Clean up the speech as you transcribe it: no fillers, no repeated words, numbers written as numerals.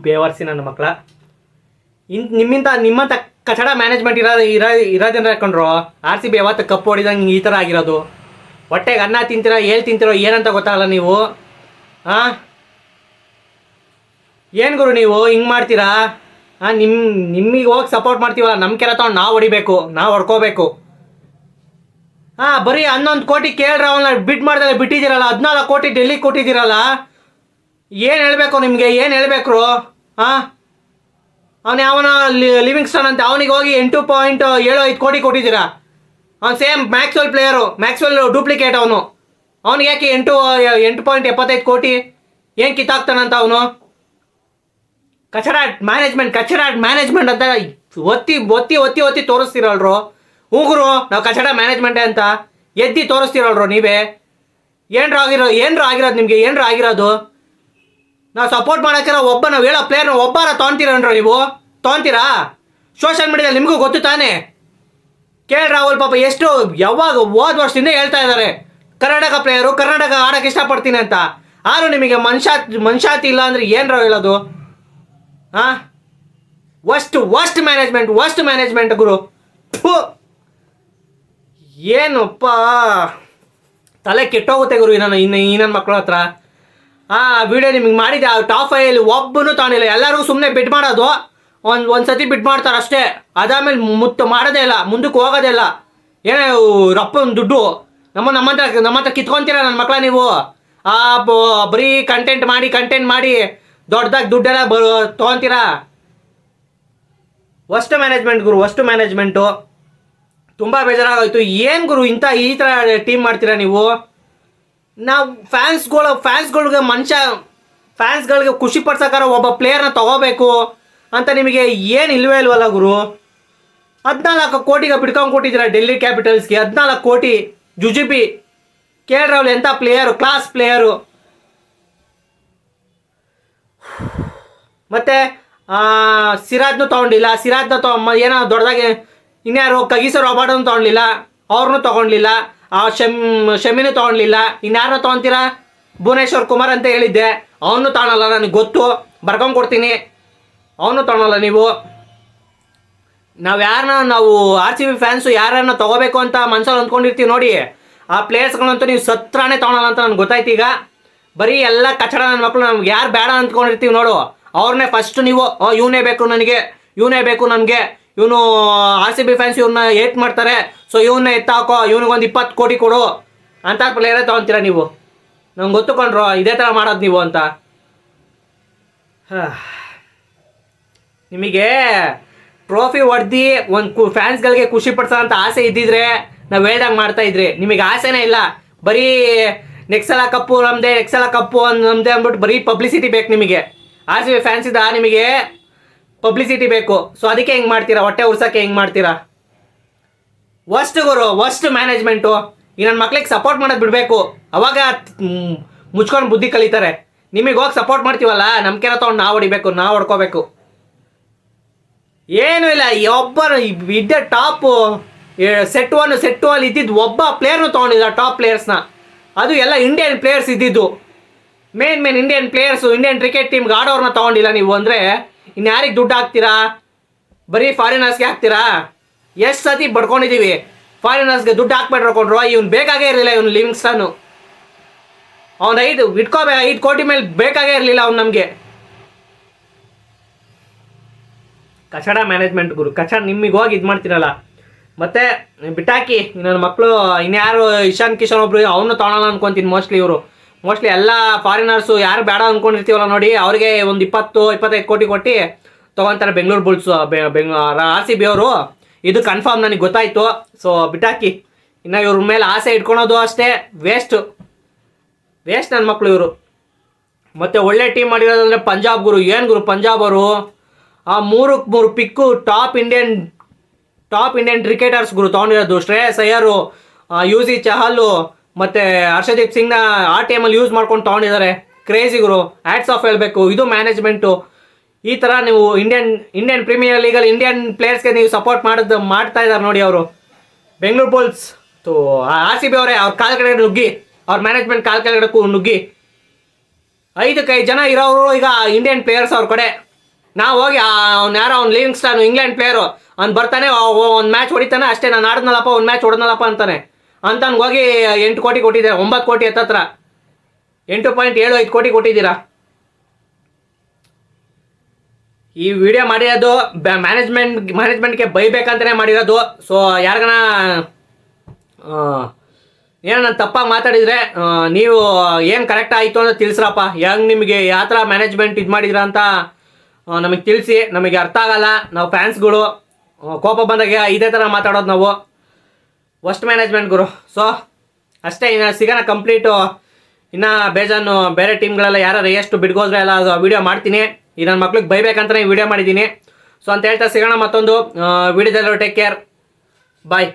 ಬೇವರ್ಸಿ ನನ್ನ ಮಕ್ಕಳ. ನಿಮ್ಮಂಥ ಕಚಡ ಮ್ಯಾನೇಜ್ಮೆಂಟ್ ಇರೋದನ್ನ ಹಾಕೊಂಡ್ರು RCB ಯಾವತ್ತು ಕಪ್ ಹೊಡಿದಂಗೆ ಈ ಥರ ಆಗಿರೋದು. ಹೊಟ್ಟೆಗೆ ಅನ್ನ ತಿಂತೀರೋ ತಿಂತೀರೋ ಏನಂತ ಗೊತ್ತಾಗಲ್ಲ ನೀವು. ಏನು ಗುರು ನೀವು ಹಿಂಗೆ ಮಾಡ್ತೀರಾ? ನಿಮಗೆ ಹೋಗಿ ಸಪೋರ್ಟ್ ಮಾಡ್ತೀವಲ್ಲ, ನಮ್ಮ ಕೆಲ ತೊಗೊಂಡು ನಾವು ಹೊಡಿಬೇಕು, ನಾವು ಹೊಡ್ಕೋಬೇಕು. ಬರೀ 11 ಕೋಟಿ ಕೇಳ್ರ ಅವನ್ನ ಬಿಟ್ಟಿದ್ದೀರಲ್ಲ, 14 ಕೋಟಿ ಡೆಲ್ಲಿಗೆ ಕೊಟ್ಟಿದ್ದೀರಲ್ಲ. ಏನು ಹೇಳಬೇಕು ನಿಮಗೆ? ಏನು ಹೇಳಬೇಕು? ಅವನು ಯಾವನ ಲಿವಿಂಗ್ಸ್ಟನ್ ಅಂತ ಅವನಿಗೆ ಹೋಗಿ 8.75 ಕೋಟಿ ಕೊಟ್ಟಿದ್ದೀರಾ. ಅವ್ನು same Maxwell player, Maxwell duplicate ಅವನು. ಅವ್ನಿಗೆ ಯಾಕೆ 8.75 ಕೋಟಿ ಏನು ಕಿತ್ತಾಕ್ತಾನಂತ ಅವನು? ಕಚಡ ಮ್ಯಾನೇಜ್ಮೆಂಟ್ ಅಂತ ಒತ್ತಿ ತೋರಿಸ್ತೀರಲ್ರು. ಉಗುರು ನಾವು ಕಚಡ ಮ್ಯಾನೇಜ್ಮೆಂಟೇ ಅಂತ ಎದ್ದಿ ತೋರಿಸ್ತೀರಲ್ರು ನೀವೇ. ಏನರ ಆಗಿರೋದು ನಿಮಗೆ? ಏನರ ಆಗಿರೋದು? ನಾವು ಸಪೋರ್ಟ್ ಮಾಡೋಕ್ಕಿರೋ ನಾವು ಹೇಳೋ ಪ್ಲೇಯರ್ನ ಒಬ್ಬರ ತೊಗೊತೀರನ್ರ ನೀವು? ತೊಗೊತೀರಾ? ಸೋಷಿಯಲ್ ಮೀಡಿಯಾದಲ್ಲಿ ನಿಮಗೂ ಗೊತ್ತು ತಾನೇ. ರಾಹುಲ್ ಪಾಪ ಎಷ್ಟು ಯಾವಾಗ ಹೋದ ವರ್ಷದಿಂದ ಹೇಳ್ತಾ ಇದ್ದಾರೆ ಕರ್ನಾಟಕ ಪ್ಲೇಯರು, ಕರ್ನಾಟಕ ಆಡೋಕ್ಕೆ ಇಷ್ಟಪಡ್ತೀನಿ ಅಂತ. ಆದರೂ ನಿಮಗೆ ಮನುಷ್ಯಾತಿ ಇಲ್ಲ ಅಂದರೆ ಏನರ ಹೇಳೋದು? ವರ್ಸ್ಟ್ ಮ್ಯಾನೇಜ್ಮೆಂಟ್ ಗುರು. ಏನಪ್ಪ ತಲೆ ಕೆಟ್ಟೋಗುತ್ತೆ ಗುರು ನನ್ನ ಮಕ್ಕಳ ಹತ್ರ. ವಿಡಿಯೋ ನಿಮಗೆ ಮಾಡಿದ್ದೆ. ಟಾಪ್ 5 ಒಬ್ಬನೂ ತಗೊಂಡಿಲ್ಲ. ಎಲ್ಲರಿಗೂ ಸುಮ್ಮನೆ ಬಿಡ್ ಮಾಡೋದು, ಒಂದು ಸತಿ ಬಿಡ್ ಮಾಡ್ತಾರೆ ಅಷ್ಟೇ. ಅದಾದಮೇಲೆ ಮಾಡೋದೇ ಇಲ್ಲ, ಮುಂದಕ್ಕೆ ಹೋಗೋದೇ ಇಲ್ಲ. ಏನೇ ರಪ್ಪನ ದುಡ್ಡು ನಮ್ಮ ಹತ್ರ ಕಿತ್ಕೊತೀರ ನನ್ನ ಮಕ್ಕಳ ನೀವು. ಬರೀ ಕಂಟೆಂಟ್ ಮಾಡಿ ದೊಡ್ಡದಾಗಿ ದುಡ್ಡೆಲ್ಲ ತೊಗೊತೀರಾ. ವರ್ಸ್ಟ್ ಮ್ಯಾನೇಜ್ಮೆಂಟ್ ಗುರು, ವರ್ಸ್ಟ್ ಮ್ಯಾನೇಜ್ಮೆಂಟು. ತುಂಬ ಬೇಜಾರಾಗೋಯ್ತು. ಏನು ಗುರು ಈ ಥರ ಟೀಮ್ ಮಾಡ್ತೀರಾ ನೀವು? ನಾವು ಫ್ಯಾನ್ಸ್ಗಳಿಗೆ ಫ್ಯಾನ್ಸ್ಗಳಿಗೆ ಖುಷಿ ಪಡ್ಸೋಕಾರ ಒಬ್ಬ ಪ್ಲೇಯರ್ನ ತೊಗೋಬೇಕು ಅಂತ ನಿಮಗೆ ಏನು ಇಲ್ವಲ್ಲ ಗುರು. 14 ಕೋಟಿಗೆ ಬಿಡ್ಕೊಂಡು ಕೊಟ್ಟಿದ್ದೀರಾ ಡೆಲ್ಲಿ ಕ್ಯಾಪಿಟಲ್ಸ್ಗೆ. 14 ಕೋಟಿ ಜುಜುಬಿ. ರಾಹುಲ್ ಎಂಥ ಪ್ಲೇಯರು, ಕ್ಲಾಸ್ ಪ್ಲೇಯರು. ಮತ್ತು ಸಿರಾಜ್ನು ತೊಗೊಂಡಿಲ್ಲ. ಏನೋ ದೊಡ್ಡದಾಗಿ ಇನ್ಯಾರು ಕಗೀಸೋ ರಾಬರ್ಟನ್ನು ತೊಗೊಳ್ಲಿಲ್ಲ, ಅವ್ರನ್ನೂ ತೊಗೊಳ್ಲಿಲ್ಲ. ಶಮಿನೂ ತೊಗೊಳ್ಲಿಲ್ಲ. ಇನ್ಯಾರನ್ನ ತೊಗೊತೀರಾ? ಭುವನೇಶ್ವರ್ ಕುಮಾರ್ ಅಂತ ಹೇಳಿದ್ದೆ, ಅವನು ತೊಗೊಳಲ್ಲ, ನನಗೆ ಗೊತ್ತು, ಬರ್ಕೊಂಡು ಕೊಡ್ತೀನಿ. ಅವನು ತೊಗೊಳಲ್ಲ ನೀವು. ನಾವು RCB ಫ್ಯಾನ್ಸು ಯಾರನ್ನ ತೊಗೋಬೇಕು ಅಂತ ಮನಸ್ಸಲ್ಲಿ ಅಂದ್ಕೊಂಡಿರ್ತೀವಿ ನೋಡಿ, ಆ ಪ್ಲೇಯರ್ಸ್ಗಳಂತೂ ನೀವು ಸತ್ರಾನೇ ತೊಗೊಳಲ್ಲ ಅಂತ ನನಗೆ ಗೊತ್ತಾಯ್ತು ಈಗ. ಬರೀ ಎಲ್ಲ ಕಚಡ ನನ್ನ ಮಕ್ಕಳು. ನಮ್ಗೆ ಯಾರು ಬೇಡ ಅಂದ್ಕೊಂಡಿರ್ತೀವಿ ನೋಡು, ಅವ್ರನ್ನೇ ಫಸ್ಟ್ ನೀವು ಇವನೇ ಬೇಕು ನನಗೆ, ಇವನು RCB ಫ್ಯಾನ್ಸ್ ಇವ್ರನ್ನ ಏಟ್ ಮಾಡ್ತಾರೆ, ಸೊ ಇವನ್ನ ಎತ್ತಾಕೋ, ಇವನಿಗೊಂದು 20 ಕೋಟಿ ಕೊಡು ಅಂತ ಪ್ಲೇಯರೇ ತೊಗೊತೀರ ನೀವು. ನಂಗೆ ಗೊತ್ತುಕೊಂಡ್ರು ಇದೇ ಥರ ಮಾಡೋದು ನೀವು ಅಂತ. ನಿಮಗೆ ಟ್ರೋಫಿ ಹೊಡೆದು ಒಂದು ಫ್ಯಾನ್ಸ್ಗಳಿಗೆ ಖುಷಿ ಪಡ್ಸೋ ಅಂತ ಆಸೆ ಇದ್ದಿದ್ರೆ ನಾವು ಹೇಳ್ದಂಗೆ ಮಾಡ್ತಾಯಿದ್ರಿ. ನಿಮಗೆ ಆಸೆನೇ ಇಲ್ಲ. ಬರೀ ನೆಕ್ಸ್ಟ್ ಸಲ ಕಪ್ಪು ನಮ್ಮದೇ ಅಂದ್ಬಿಟ್ಟು ಬರೀ ಪಬ್ಲಿಸಿಟಿ ಬೇಕು ನಿಮಗೆ. RCB ಫ್ಯಾನ್ಸ್ ಇದ್ದ ನಿಮಗೆ ಪಬ್ಲಿಸಿಟಿ ಬೇಕು. ಸೊ ಅದಕ್ಕೆ ಹೆಂಗೆ ಮಾಡ್ತೀರಾ? ಹೊಟ್ಟೆ ಉರ್ಸೋಕ್ಕೆ ಹೆಂಗೆ ಮಾಡ್ತೀರಾ? Worst management. ಈ ನನ್ನ ಮಕ್ಳಿಗೆ ಸಪೋರ್ಟ್ ಮಾಡೋದು ಬಿಡಬೇಕು, ಅವಾಗ ಮುಚ್ಕೊಂಡು ಬುದ್ಧಿ ಕಲಿತಾರೆ. ನಿಮಗೆ ಹೋಗಿ ಸಪೋರ್ಟ್ ಮಾಡ್ತೀವಲ್ಲ, ನಮ್ಮ ಕೆಲ ತೊಗೊಂಡು ನಾವು ಹೊಡಿಬೇಕು, ನಾವು ಹೊಡ್ಕೋಬೇಕು. ಏನೂ ಇಲ್ಲ. ಒಬ್ಬರು ಇದ್ದ ಟಾಪು ಸೆಟ್ ಒನ್ ಇದ್ದಿದ್ದು ಒಬ್ಬ ಪ್ಲೇಯರ್ನು ತೊಗೊಂಡಿಲ್ಲ, ಟಾಪ್ ಪ್ಲೇಯರ್ಸ್ನ. ಅದು ಎಲ್ಲ ಇಂಡಿಯನ್ ಪ್ಲೇಯರ್ಸ್ ಇದ್ದಿದ್ದು. Main Indian players, Indian cricket ಟೀಮ್ಗೆ ಆಡೋರನ್ನ ತೊಗೊಂಡಿಲ್ಲ ನೀವು ಅಂದರೆ ಇನ್ಯಾರಿಗೆ ದುಡ್ಡು ಹಾಕ್ತೀರಾ? ಬರೀ ಫಾರಿನರ್ಸ್ಗೆ ಹಾಕ್ತೀರಾ? ಎಷ್ಟು ಸತಿ ಬಡ್ಕೊಂಡಿದ್ದೀವಿ, ಫಾರಿನರ್ಸ್ಗೆ ದುಡ್ಡು ಹಾಕ್ಬಿಟ್ಕೊಂಡ್ರು. ಇವ್ನು ಬೇಕಾಗೇ ಇರಲಿಲ್ಲ, ಇವನು ಲಿವಿಂಗ್ಸ್ಟನ್ನು. ಅವ್ನು 5 ಕೋಟಿ ಮೇಲೆ ಬೇಕಾಗೇ ಇರಲಿಲ್ಲ ಅವ್ನು ನಮಗೆ. ಕಚಡ ಮ್ಯಾನೇಜ್ಮೆಂಟ್ ಗುರು, ಕಚಡ. ನಿಮಗೆ ಹೋಗಿ ಇದು ಮಾಡ್ತೀರಲ್ಲ, ಮತ್ತೆ ಬಿಟ್ಟಾಕಿ. ನನ್ನ ಮಕ್ಕಳು ಇನ್ಯಾರು ಇಶಾನ್ ಕಿಶನ್ ಒಬ್ರು, ಅವನು ತೊಗೊಳಲ್ಲ ಅನ್ಕೊತೀನಿ. ಮೋಸ್ಟ್ಲಿ ಎಲ್ಲ ಫಾರಿನರ್ಸು ಯಾರು ಬೇಡ ಅಂದ್ಕೊಂಡಿರ್ತೀವಲ್ಲ ನೋಡಿ, ಅವ್ರಿಗೆ ಒಂದು 20-25 ಕೋಟಿ ಕೊಟ್ಟು ತೊಗೊತಾರೆ ಬೆಂಗಳೂರು ಬುಲ್ಸು, RCB ಅವರು. ಇದು ಕನ್ಫರ್ಮ್, ನನಗೆ ಗೊತ್ತಾಯಿತು. ಸೊ ಬಿಟ್ಟಾಕಿ. ಇನ್ನು ಇವ್ರ ಮೇಲೆ ಆಸೆ ಇಟ್ಕೊಳೋದು ಅಷ್ಟೇ ವೇಸ್ಟ್ ನನ್ನ ಮಕ್ಕಳು ಇವರು. ಮತ್ತು ಒಳ್ಳೆ ಟೀಮ್ ಮಾಡಿರೋದಂದರೆ ಪಂಜಾಬ್ ಗುರು. ಏನು ಗುರು ಪಂಜಾಬ್ ಅವರು, ಆ 3 ಪಿಕ್ಕು ಟಾಪ್ ಇಂಡಿಯನ್ ಕ್ರಿಕೆಟರ್ಸ್ ಗುರು ತೊಗೊಂಡಿರೋದು. ಶ್ರೇಯಸ್ ಅಯ್ಯರು, UC ಚಹಲ್ ಮತ್ತು ಹರ್ಷದೀಪ್ ಸಿಂಗ್ನ ಆ ಟೈಮಲ್ಲಿ ಯೂಸ್ ಮಾಡ್ಕೊಂಡು ತೊಗೊಂಡಿದ್ದಾರೆ. ಕ್ರೇಜಿ ಗುರು, ಹ್ಯಾಟ್ಸ್ ಆಫ್ ಹೇಳಬೇಕು. ಇದು ಮ್ಯಾನೇಜ್ಮೆಂಟು. ಈ ಥರ ನೀವು ಇಂಡಿಯನ್ ಪ್ರೀಮಿಯರ್ ಲೀಗಲ್ಲಿ ಇಂಡಿಯನ್ ಪ್ಲೇಯರ್ಸ್ಗೆ ನೀವು ಸಪೋರ್ಟ್ ಮಾಡ್ತಾ ಇದ್ದಾರೆ ನೋಡಿ ಅವರು. ಬೆಂಗಳೂರು ಬುಲ್ಸ್ RCB ಅವರೇ ಅವ್ರ ಕಾಲ್ ಕೆಳಗಡೆ ನುಗ್ಗಿ, ಅವ್ರ ಮ್ಯಾನೇಜ್ಮೆಂಟ್ ಕಾಲ್ ಕೆಳಗಡೆ ನುಗ್ಗಿ. 5 ಜನ ಇರೋರು ಈಗ ಇಂಡಿಯನ್ ಪ್ಲೇಯರ್ಸ್ ಅವ್ರ ಕಡೆ. ನಾವು ಹೋಗಿ ಅವ್ನು ಲಿವಿಂಗ್ ಸ್ಟಾರ್ ಇಂಗ್ಲೆಂಡ್ ಪ್ಲೇಯರು ಅವ್ನು ಬರ್ತಾನೆ ಒಂದು ಮ್ಯಾಚ್ ಹೊಡಿತಾನೆ ಅಷ್ಟೇ, ನಾನು ಆಡಿದ್ನಲ್ಲಪ್ಪ ಒಂದು ಮ್ಯಾಚ್ ಹೊಡೆದ್ನಲ್ಲಪ್ಪ ಅಂತಾನೆ. ಅಂತವ್ನಿಗೆ ಹೋಗಿ 8 ಕೋಟಿ ಕೊಟ್ಟಿದ್ದಾರೆ, 9 ಕೋಟಿ ಹತ್ತತ್ರ 8.75 ಕೋಟಿ ಕೊಟ್ಟಿದ್ದೀರಾ. ಈ ವಿಡಿಯೋ ಮಾಡಿರೋದು ಮ್ಯಾನೇಜ್ಮೆಂಟ್ಗೆ ಬೈಬೇಕಂತಲೇ ಮಾಡಿರೋದು. ಸೊ ಯಾರಿಗನ ಏನೋ ನಾನು ತಪ್ಪಾಗಿ ಮಾತಾಡಿದರೆ ನೀವು ಏನು ಕರೆಕ್ಟ್ ಆಯಿತು ಅಂತ ತಿಳಿಸ್ರಪ್ಪ. ಹೆಂಗೆ ನಿಮಗೆ ಯಾವ ಥರ ಮ್ಯಾನೇಜ್ಮೆಂಟ್ ಇದು ಮಾಡಿದ್ರ ಅಂತ ನಮಗೆ ತಿಳಿಸಿ. ನಮಗೆ ಅರ್ಥ ಆಗಲ್ಲ, ನಾವು ಫ್ಯಾನ್ಸ್ಗಳು ಕೋಪ ಬಂದಾಗ ಇದೇ ಥರ ಮಾತಾಡೋದು ನಾವು. ವರ್ಸ್ಟ್ ಮ್ಯಾನೇಜ್ಮೆಂಟ್ ಗುರು. ಸೊ ಅಷ್ಟೇ, ಇನ್ನು ಸಿಗೋಣ ಕಂಪ್ಲೀಟು. ಇನ್ನು ಬೇಜಾನು ಬೇರೆ ಟೀಮ್ಗಳೆಲ್ಲ ಯಾರು ಎಷ್ಟು ಬಿಡ್ಗೋದ್ರೆ ಎಲ್ಲ ವೀಡಿಯೋ ಮಾಡ್ತೀನಿ. ಈ ನನ್ನ ಮಕ್ಳಿಗೆ ಬೈಬೇಕಂತಲೇ ವೀಡಿಯೋ ಮಾಡಿದ್ದೀನಿ. ಸೊ ಅಂತ ಹೇಳ್ತಾ ಸಿಗೋಣ ಮತ್ತೊಂದು ವೀಡಿಯೋದಲ್ಲೂ. ಟೇಕ್ ಕೇರ್, ಬಾಯ್.